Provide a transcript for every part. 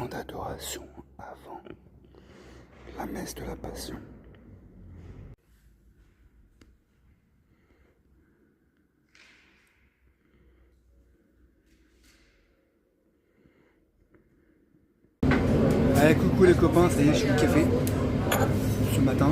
moment d'adoration avant la messe de la Passion. Allez, coucou les copains, ça y est, je suis au café ce matin.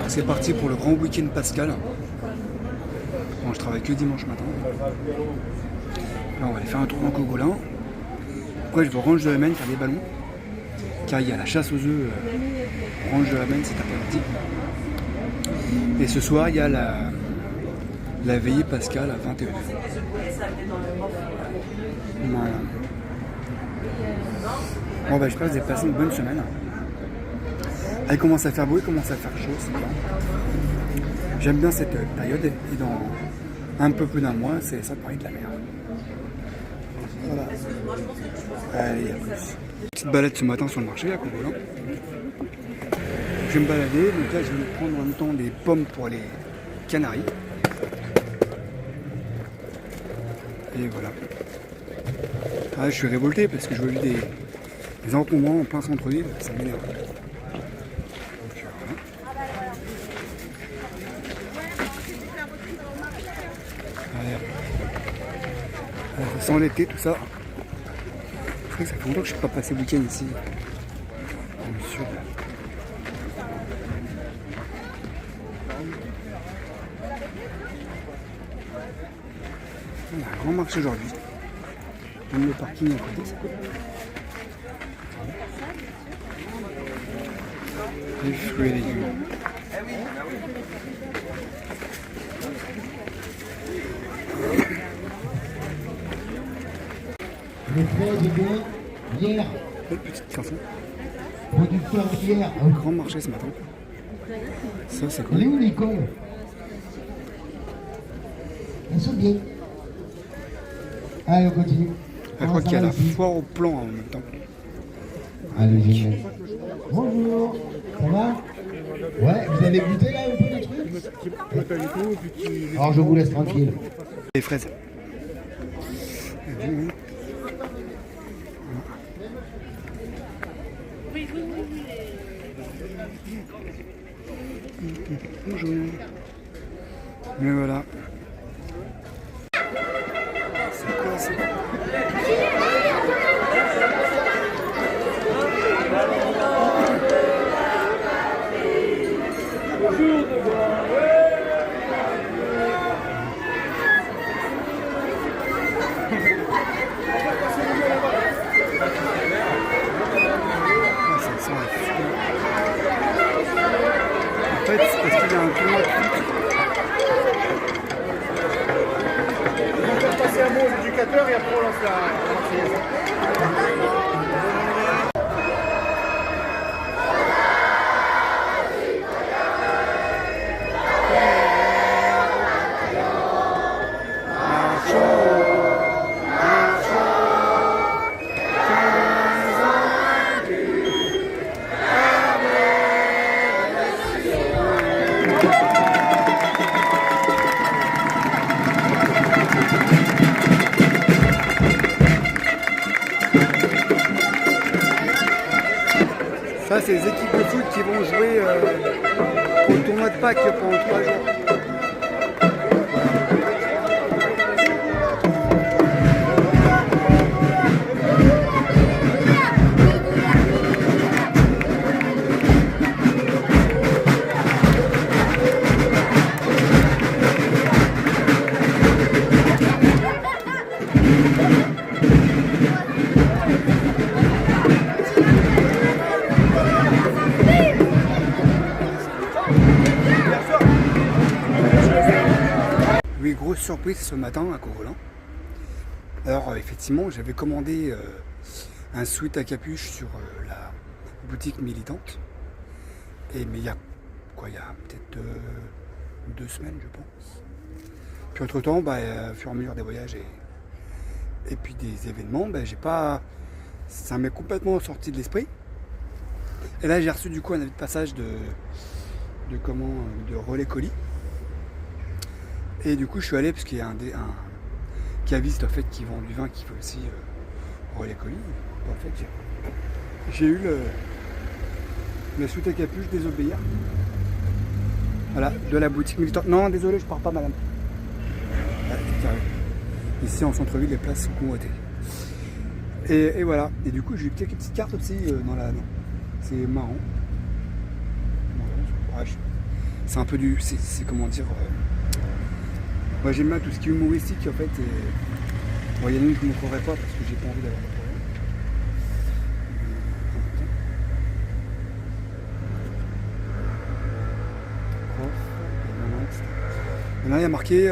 C'est parti pour le grand week-end pascal. Bon, je travaille que dimanche matin. Là, on va aller faire un tour en Cogolin. Après, je vais au Range de la Maine faire des ballons. Car il y a la chasse aux œufs au Range de la Maine cet après-midi. Et ce soir, il y a la veillée pascale à 21h. Voilà. Bon, bah, j'espère que vous avez passé une bonne semaine. Elle commence à faire beau, il commence à faire chaud, c'est bien. J'aime bien cette période et dans un peu plus d'un mois, c'est ça Paris de la mer. Voilà. Allez, à plus. Petite balade ce matin sur le marché à Cogolin. Je vais me balader, donc là je vais prendre en même temps des pommes pour les Canaries. Et voilà. Ah, je suis révolté parce que je vois des encombrants en plein centre-ville, ça m'énerve. Sans l'été, tout ça. Je crois que ça fait longtemps que je ne suis pas passé le week-end ici, dans le sud. Il y a un grand marché aujourd'hui. Même le parking à côté, c'est cool. Les fruits et légumes. Le frère de bois, hier. Belle petite carrefour. Producteur hier. Un grand marché ce matin. Ça, c'est cool. Elle est où l'école? Elles sont bien. Allez, on continue. Je crois qu'il y a la foire au plan en même temps. Allez, génial. Bonjour, ça va? Ouais, vous avez goûté là un peu les trucs? Alors je vous laisse tranquille. Les fraises. Bonjour. Mais voilà. C'est quoi ça? En fait, c'est parce qu'il y a un tournoi de foot. On va passer un mot aux éducateurs et après on lance la Marseillaise. Ça, c'est les équipes de foot qui vont jouer au tournoi de Pâques pendant 3 jours. Oui, grosse surprise ce matin à Cogolin. Alors effectivement, j'avais commandé un sweat à capuche sur la boutique militante. Mais il y a peut-être 2 semaines, je pense. Puis entre temps, au fur et à mesure des voyages et puis des événements, ça m'est complètement sorti de l'esprit. Et là, j'ai reçu du coup un avis de passage de relais colis. Et du coup, je suis allé parce qu'il y a un caviste en fait qui vend du vin qui fait aussi pour les colis. En fait, j'ai eu le soute à capuche désobéir. Voilà, de la boutique militante. Non, désolé, je pars pas, madame. Ici, en centre-ville, les places sont convotées. Et voilà. Et du coup, j'ai eu quelques petites cartes aussi dans la... C'est marrant. Ouais, c'est un peu du... C'est comment dire... Moi, j'aime bien tout ce qui est humoristique, en fait. Et... Bon, il y en a une que je ne montrerai pas parce que j'ai pas envie d'avoir de problème. Là, il y a marqué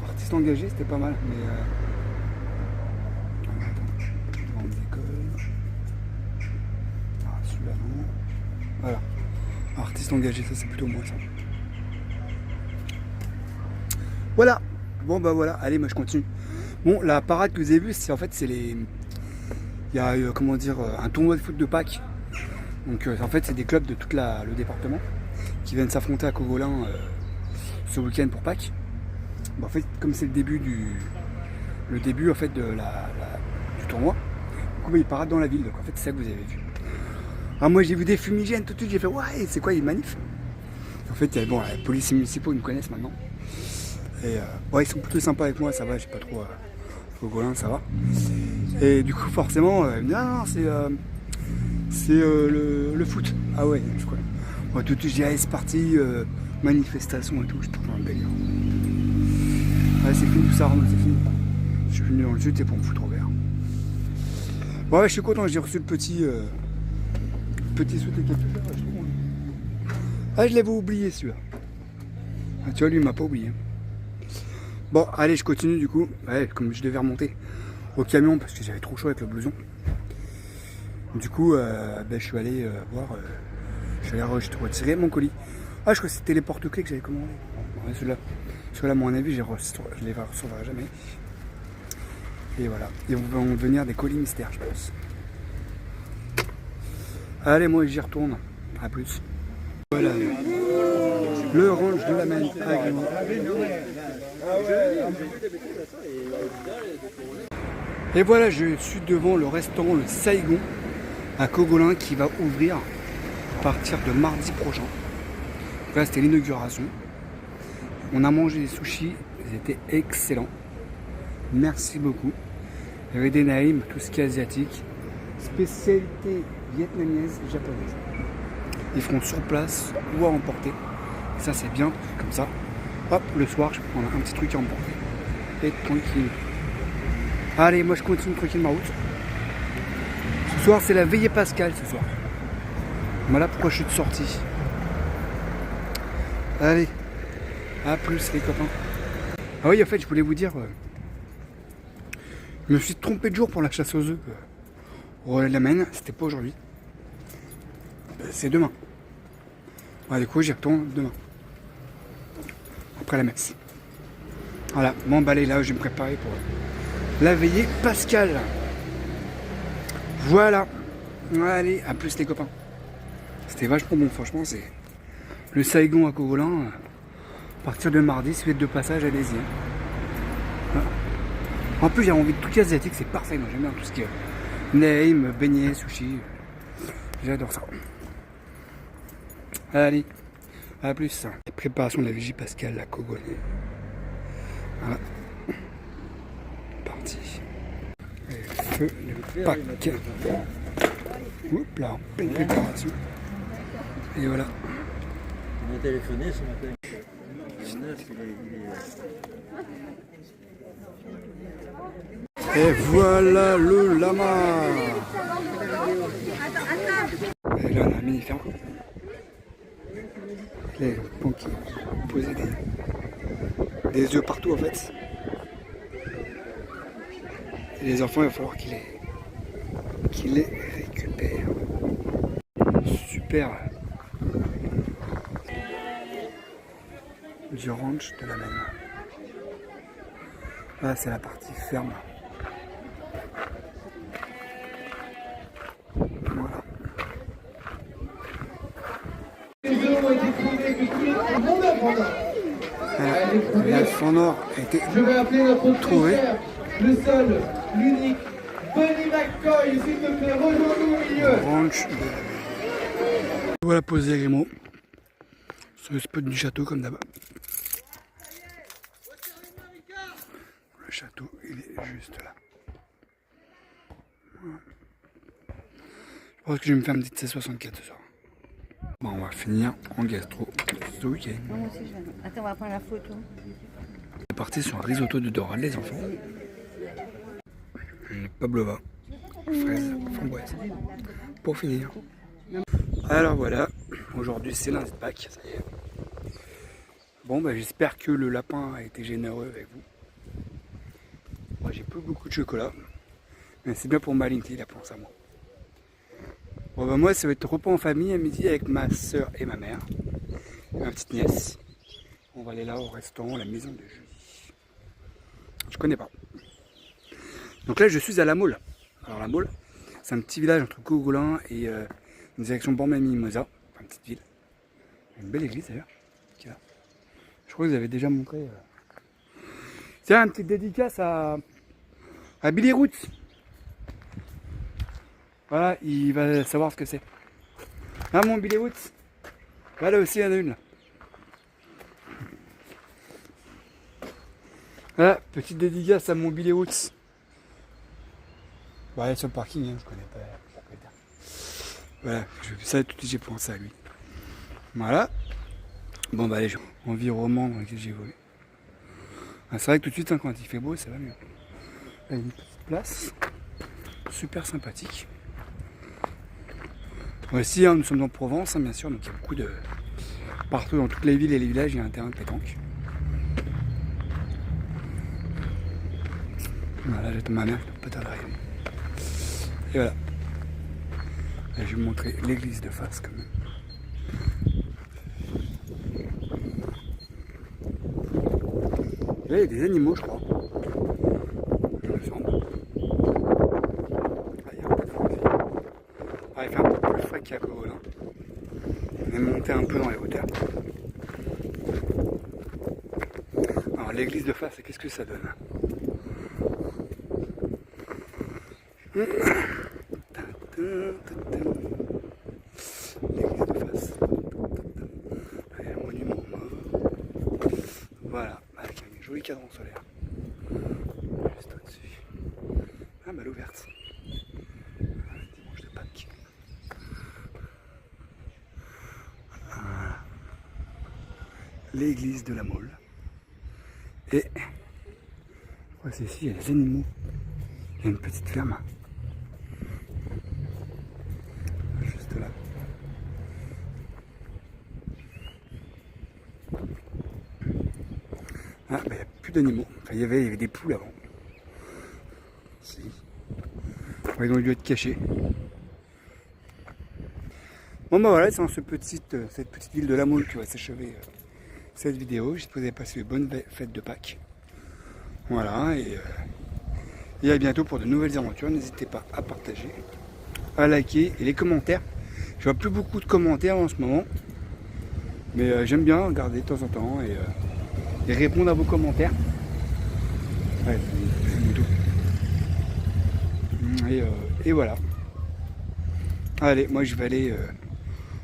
artiste engagé, c'était pas mal. Mais grandes écoles. Ah, celui-là non. Voilà. Artiste engagé, ça c'est plutôt moi ça. Voilà. Bon bah voilà, allez, moi je continue. Bon, la parade que vous avez vue, c'est en fait c'est les. Il y a comment dire un tournoi de foot de Pâques. Donc en fait c'est des clubs de tout le département qui viennent s'affronter à Cogolin ce week-end pour Pâques. Bon, en fait, comme c'est le début en fait du tournoi, du coup, ils paradent dans la ville. Donc en fait, c'est ça que vous avez vu. Alors moi, j'ai vu des fumigènes tout de suite. J'ai fait ouais, c'est quoi les manifs? En fait, bon, la police municipaux, ils me connaissent maintenant. Et ouais, ils sont plutôt sympas avec moi. Ça va, j'ai pas trop Cogolin, ça va. Et du coup, forcément, non, c'est le foot. Ah ouais, je crois. Moi, tout de suite, j'ai dit allez, c'est parti. Manifestation et tout, je suis dans le délire. Ouais, c'est fini tout ça, Arnaud, c'est fini. Je suis venu dans le sud, c'est pour me foutre au vert. Bon, ouais, je suis content, j'ai reçu le petit soute et capuche. Ah, je l'avais oublié celui-là. Ah, tu vois, lui, il m'a pas oublié. Bon, allez, je continue du coup. Ouais, comme je devais remonter au camion parce que j'avais trop chaud avec le blouson. Du coup, je suis allé voir. Je suis allé retirer mon colis. Ah, je crois que c'était les porte-clés que j'avais commandé. Ouais, ceux-là, à mon avis, je les recevrai jamais. Et voilà. Ils vont devenir des colis mystères, je pense. Allez, moi, j'y retourne. A plus. Voilà. Le ranch de la Maine à Guillaume. Et voilà, je suis devant le restaurant Le Saigon à Cogolin qui va ouvrir à partir de mardi prochain. Donc là, c'était l'inauguration. On a mangé des sushis, ils étaient excellents. Merci beaucoup. Il y avait des naïms, tout ce qui est asiatique. Spécialité vietnamienne, japonaise. Ils feront sur place ou à emporter. Et ça, c'est bien, comme ça. Hop, le soir, je peux prendre un petit truc à emporter. Et tranquille. Allez, moi je continue tranquille ma route. Ce soir, c'est la veillée pascale ce soir. Voilà pourquoi je suis sorti. Allez, à plus les copains. Ah oui, en fait, je voulais vous dire, je me suis trompé de jour pour la chasse aux œufs au relais de la Maine. C'était pas aujourd'hui. C'est demain. Ouais, du coup, j'y retourne demain. Après la messe. Voilà, m'emballer là, je vais me préparer pour la veillée pascale. Voilà. Allez, à plus les copains. C'était vachement bon, franchement, c'est le Saigon à Cogolin. À partir de mardi, si vous êtes de passage, allez-y. Voilà. En plus, j'ai envie de trucs asiatiques, c'est parfait. Moi, j'aime bien tout ce qui est neim, beignets, sushi. J'adore ça. Allez, à plus. Préparation de la vigie pascale à Cogolin. Voilà. Parti. Et feu le pack. Oups là, en pleine préparation. Et voilà. Il m'a téléphoné ce matin. Et voilà le lama. Et là on a un mini ferme. Les ponts qui posaient des œufs partout en fait. Et les enfants il va falloir qu'ils les récupèrent. Super. Du ranch de la Maine. Là c'est la partie ferme. Voilà. La son or a été Je vais appeler notre trouvé. frère, le seul, l'unique, Denis McCoy, s'il te plaît, rejoins-nous au milieu. Ranch de la mer. Voilà posé Grimaud. Sur le spot du château comme d'hab. Le château, il est juste là. Voilà. Je pense que je vais me faire une petite C64 ce soir. Bon, on va finir en gastro ce week-end. Moi aussi, je vais. Attends, on va prendre la photo. On est parti sur un risotto de dorade, les enfants. Une pavlova, fraise, framboise. Pour finir. Alors voilà, aujourd'hui c'est lundi de Pâques, ça y est. Bon, bah, j'espère que le lapin a été généreux avec vous. Moi, j'ai pas beaucoup de chocolat, mais c'est bien pour Malinti, il a pensé à moi. Bon, bah, moi, ça va être repas en famille à midi avec ma soeur et ma mère, et ma petite nièce. On va aller là au restaurant, la maison de Julie. Je connais pas. Donc là, je suis à La Mole. Alors, La Mole, c'est un petit village entre Cogolin et une direction Bormes-Mimosa, enfin, une petite ville. Une belle église d'ailleurs. Je crois que vous avez déjà montré. Tiens, une petite dédicace à Billy Roots. Voilà, il va savoir ce que c'est. Ah, mon Billy Roots. Voilà aussi, il y en a une là. Voilà, petite dédicace à mon Billy Roots. Bon, elle est sur le parking, hein, je connais pas. Voilà, j'ai vu ça tout de suite, j'ai pensé à lui. Voilà. Bon, bah, allez, environnement dans lequel j'ai évolué. Ah, c'est vrai que tout de suite, hein, quand il fait beau, ça va mieux. Là, il y a une petite place. Super sympathique. Voici, hein, nous sommes en Provence, hein, bien sûr, donc il y a beaucoup de. Partout dans toutes les villes et les villages, il y a un terrain de pétanque. Voilà, j'attends ma mère qui peut pas d'arriver. Et voilà. Là, je vais vous montrer l'église de face quand même. Là, il y a des animaux, je crois. Il me semble. Ah, il y a un peu de fond. Ah, il fait un peu plus frais qu'à Cogolin. On est monté un peu dans les hauteurs. Alors, l'église de face, qu'est-ce que ça donne? L'église de face. Il y a un monument mauve. Voilà, avec un joli cadran solaire. Juste au-dessus. Ah, bah l'ouverte. Dimanche de Pâques. Voilà. L'église de La Mole. Et je crois que c'est ici, il y a des animaux. Il y a une petite ferme. Juste là. Ah, bah, il n'y a plus d'animaux. Enfin, il y avait des poules avant. Si. Ouais, ils ont dû être cachés. Bon, bah voilà, c'est dans cette petite ville de La Mole qui va s'achever cette vidéo. J'espère que vous avez passé une bonne fête de Pâques. Voilà, et à bientôt pour de nouvelles aventures. N'hésitez pas à partager, à liker et les commentaires. Je vois plus beaucoup de commentaires en ce moment, mais j'aime bien regarder de temps en temps et répondre à vos commentaires. Ouais, et voilà. Allez, moi je vais aller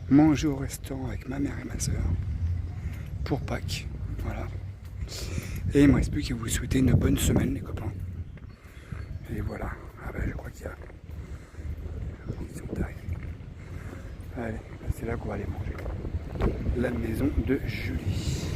manger au restaurant avec ma mère et ma soeur pour Pâques. Voilà. Et il ne me reste plus qu'à vous souhaiter une bonne semaine, les copains. Et voilà. Ah ben, je crois qu'il y a. Ils sont arrivés. Allez, c'est là qu'on va aller manger. La maison de Julie.